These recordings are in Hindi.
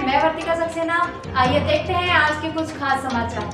मैं वर्तिका सक्सेना। आइए देखते हैं आज के कुछ खास समाचार।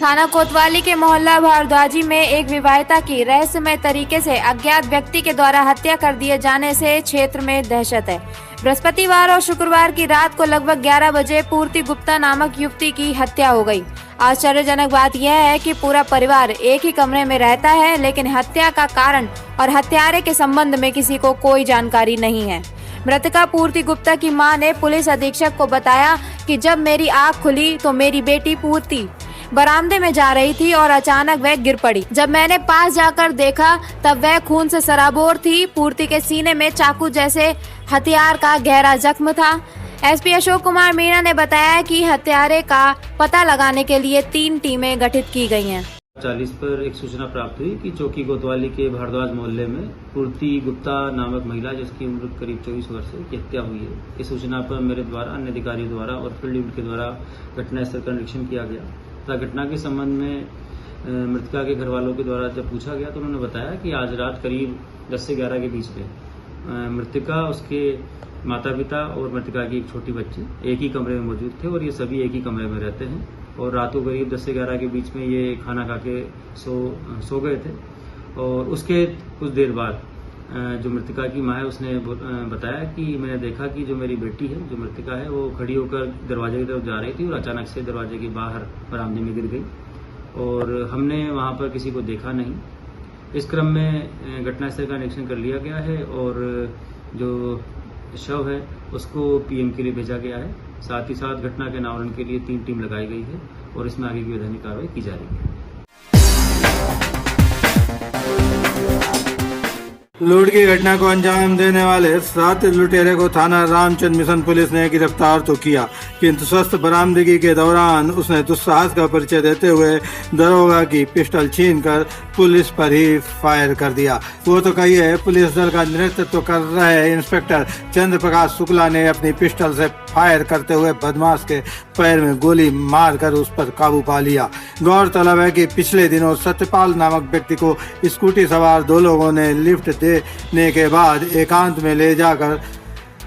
थाना कोतवाली के मोहल्ला भारद्वाजी में एक विवाहिता की रहस्यमय तरीके से अज्ञात व्यक्ति के द्वारा हत्या कर दिए जाने से क्षेत्र में दहशत है। बृहस्पतिवार और शुक्रवार की रात को लगभग 11 बजे पूर्ति गुप्ता नामक युवती की हत्या हो गई। आश्चर्यजनक बात यह है कि पूरा परिवार एक ही कमरे में रहता है, लेकिन हत्या का कारण और हत्यारे के संबंध में किसी को कोई जानकारी नहीं है। मृतका पूर्ति गुप्ता की मां ने पुलिस अधीक्षक को बताया कि जब मेरी आंख खुली तो मेरी बेटी पूर्ति बरामदे में जा रही थी और अचानक वह गिर पड़ी। जब मैंने पास जाकर देखा तब वह खून से सराबोर थी। पूर्ति के सीने में चाकू जैसे हथियार का गहरा जख्म था। एसपी अशोक कुमार मीणा ने बताया कि हत्यारे का पता लगाने के लिए 3 टीमें गठित की गई हैं। 40 पर एक सूचना प्राप्त हुई कि चौकी कोतवाली के भारद्वाज मोहल्ले में पूर्ति गुप्ता नामक महिला जिसकी उम्र करीब 24 वर्ष है की हत्या हुई है। इस सूचना पर मेरे द्वारा, अन्य अधिकारियों द्वारा और फील्ड यूनिट के द्वारा घटनास्थल का निरीक्षण किया गया तथा घटना के संबंध में मृतका के घर वालों के द्वारा जब पूछा गया तो उन्होंने बताया कि आज रात करीब 10 से 11 के बीच में मृतका, उसके माता पिता और मृतका की एक छोटी बच्ची एक ही कमरे में मौजूद थे और ये सभी एक ही कमरे में रहते हैं। और रात को करीब 10 से 11 के बीच में ये खाना खा के सो गए थे। और उसके कुछ देर बाद जो मृतका की माँ है उसने बताया कि मैंने देखा कि जो मेरी बेटी है, जो मृतका है, वो खड़ी होकर दरवाजे की तरफ जा रही थी और अचानक से दरवाजे के बाहर बरामदे में गिर गई और हमने वहाँ पर किसी को देखा नहीं। इस क्रम में घटनास्थल का निरीक्षण कर लिया गया है और जो शव है उसको पीएम के लिए भेजा गया है। साथ ही साथ घटना के अनावरण के लिए 3 टीम लगाई गई है और इसमें आगे की वैधानिक कार्रवाई की जा रही है। लूट की घटना को अंजाम देने वाले 7 लुटेरे को थाना रामचंद्र मिशन पुलिस ने गिरफ्तार तो किया, किंतु स्वस्थ बरामदगी के दौरान उसने दुस्साहस का परिचय देते हुए दरोगा की पिस्टल छीनकर पुलिस पर ही फायर कर दिया। वो तो कहिए, पुलिस दल का नेतृत्व कर रहे इंस्पेक्टर चंद्र प्रकाश शुक्ला ने अपनी पिस्टल से फायर करते हुए बदमाश के पैर में गोली मारकर उस पर काबू पा लिया। गौरतलब है कि पिछले दिनों सत्यपाल नामक व्यक्ति को स्कूटी सवार 2 लोगों ने लिफ्ट देने के बाद एकांत में ले जाकर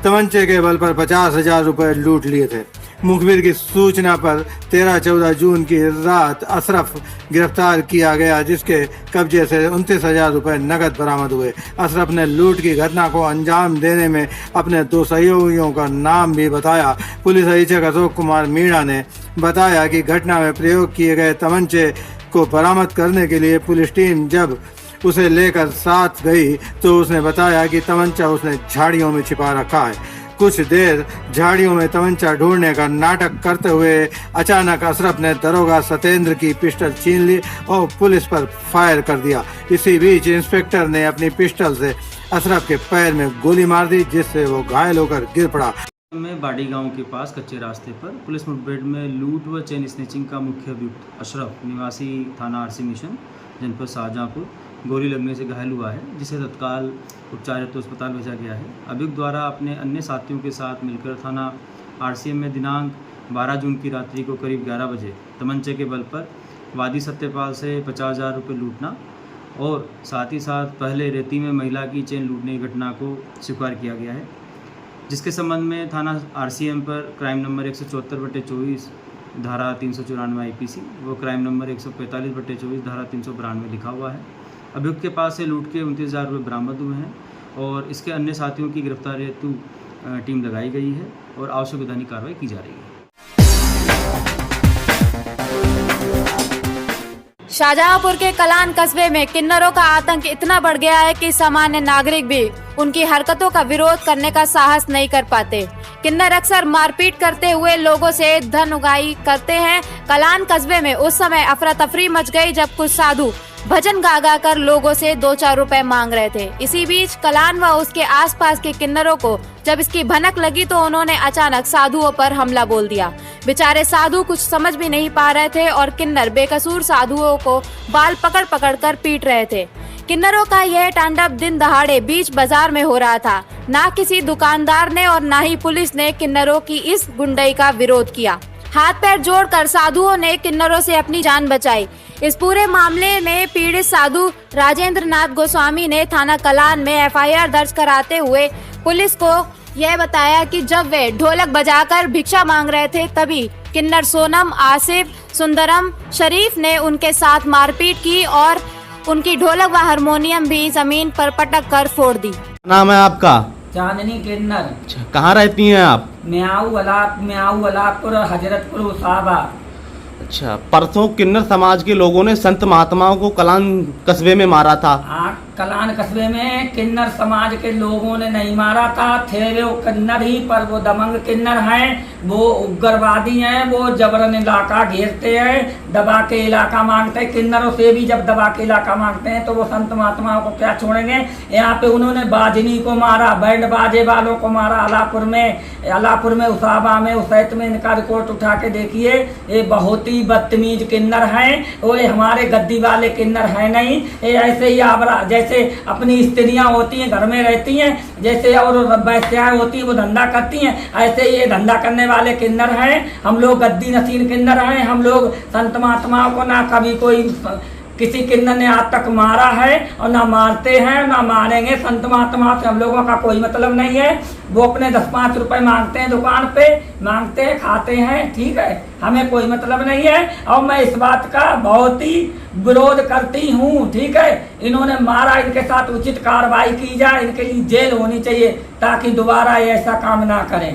तमंचे के बल पर 50,000 रुपए लूट लिए थे। मुखबिर की सूचना पर 13-14 जून की रात अशरफ गिरफ्तार किया गया, जिसके कब्जे से 29,000 रुपए नकद बरामद हुए। अशरफ ने लूट की घटना को अंजाम देने में अपने 2 सहयोगियों का नाम भी बताया। पुलिस अधीक्षक अशोक कुमार मीणा ने बताया कि घटना में प्रयोग किए गए तमंचे को बरामद करने के लिए पुलिस टीम जब उसे लेकर साथ गई तो उसने बताया कि तमंचा उसने झाड़ियों में छिपा रखा है। कुछ देर झाड़ियों में तमंचा ढूंढने का नाटक करते हुए अचानक अशरफ ने दरोगा सत्येंद्र की पिस्टल छीन ली और पुलिस पर फायर कर दिया। इसी बीच इंस्पेक्टर ने अपनी पिस्टल से अशरफ के पैर में गोली मार दी, जिससे वो घायल होकर गिर पड़ा। में बाड़ी गांव के पास कच्चे रास्ते पर पुलिस मुठभेड़ में लूट व चेन स्नेचिंग का मुख्य अभियुक्त अशरफ निवासी थाना आरसी मिशन जनपद शाहजहांपुर गोली लगने से घायल हुआ है, जिसे तत्काल उपचार हेतु अस्पताल भेजा गया है। अभियुक्त द्वारा अपने अन्य साथियों के साथ मिलकर थाना आरसीएम में दिनांक 12 जून की रात्रि को करीब 11 बजे तमंचे के बल पर वादी सत्यपाल से 50,000 रुपये लूटना और साथ ही साथ पहले रेती में महिला की चेन लूटने की घटना को स्वीकार किया गया है, जिसके संबंध में थाना आरसीएम पर क्राइम नंबर 174/24 धारा 394 आईपीसी व क्राइम नंबर 145/24 धारा 392 लिखा हुआ है। अभियुक्त के पास से लूट के 29,000 रुपये बरामद हुए हैं और इसके अन्य साथियों की गिरफ्तारी हेतु टीम लगाई गई है और आवश्यक वैधानिक कार्रवाई की जा रही है। शाहजहांपुर के कलान कस्बे में किन्नरों का आतंक इतना बढ़ गया है कि सामान्य नागरिक भी उनकी हरकतों का विरोध करने का साहस नहीं कर पाते। किन्नर अक्सर मारपीट करते हुए लोगों से धन उगाही करते हैं। कलान कस्बे में उस समय अफरा तफरी मच गई जब कुछ साधु भजन गा गा कर लोगों से 2-4 रुपए मांग रहे थे। इसी बीच कलान व उसके आसपास के किन्नरों को जब इसकी भनक लगी तो उन्होंने अचानक साधुओं पर हमला बोल दिया। बेचारे साधु कुछ समझ भी नहीं पा रहे थे और किन्नर बेकसूर साधुओं को बाल पकड़ पकड़ कर पीट रहे थे। किन्नरों का यह तांडव दिन दहाड़े बीच बाजार में हो रहा था। ना किसी दुकानदार ने और ना ही पुलिस ने किन्नरों की इस गुंडाई का विरोध किया। हाथ पैर जोड़कर साधुओं ने किन्नरों से अपनी जान बचाई। इस पूरे मामले में पीड़ित साधु राजेंद्र नाथ गोस्वामी ने थाना कलान में एफआईआर दर्ज कराते हुए पुलिस को यह बताया कि जब वे ढोलक बजाकर भिक्षा मांग रहे थे तभी किन्नर सोनम, आसिफ, सुंदरम, शरीफ ने उनके साथ मारपीट की और उनकी ढोलक व हारमोनियम भी जमीन पर पटक कर फोड़ दी। नाम है आपका? चांदनी किन्नर। अच्छा, कहाँ रहती हैं आप? म्याऊ अलापुर हजरतपुर उसाबा। अच्छा, परसों किन्नर समाज के लोगों ने संत महात्माओं को कलान कस्बे में मारा था। कलान कस्बे में किन्नर समाज के लोगों ने नहीं मारा था, थे वो किन्नर ही, पर वो दमंग किन्नर हैं, वो उग्रवादी हैं, वो जबरन इलाका घेरते हैं, दबा के इलाका मांगते हैं। किन्नरों से भी जब दबा के इलाका मांगते हैं तो वो संत महात्माओं को क्या छोड़ेंगे। यहाँ पे उन्होंने बाजनी को मारा, बैंड बाजे वालों को मारा, अलापुर में उसाबा में उसैत में। इनका रिकॉर्ड उठा के देखिए, ये बहुत ही बदतमीज किन्नर हैं। वो हमारे गद्दी वाले किन्नर हैं नहीं। ये ऐसे ही आवरा जैसे अपनी स्त्रियां होती हैं घर में रहती हैं, जैसे और वैश्याएं होती हैं वो धंधा करती हैं, ऐसे ये धंधा करने वाले किन्नर हैं। हम लोग गद्दी नसीन किन्नर हैं। हम लोग संत महात्माओं को ना कभी कोई किसी किन्नर ने आज तक मारा है और ना मारते हैं ना मारेंगे। संत महात्मा से हम लोगों का कोई मतलब नहीं है। वो अपने 10-5 रुपए मांगते हैं, दुकान पे मांगते हैं, खाते हैं, ठीक है, हमें कोई मतलब नहीं है। और मैं इस बात का बहुत ही विरोध करती हूँ, ठीक है। इन्होंने मारा, इनके साथ उचित कार्रवाई की जाए, इनके लिए जेल होनी चाहिए ताकि दोबारा ऐसा काम ना करें।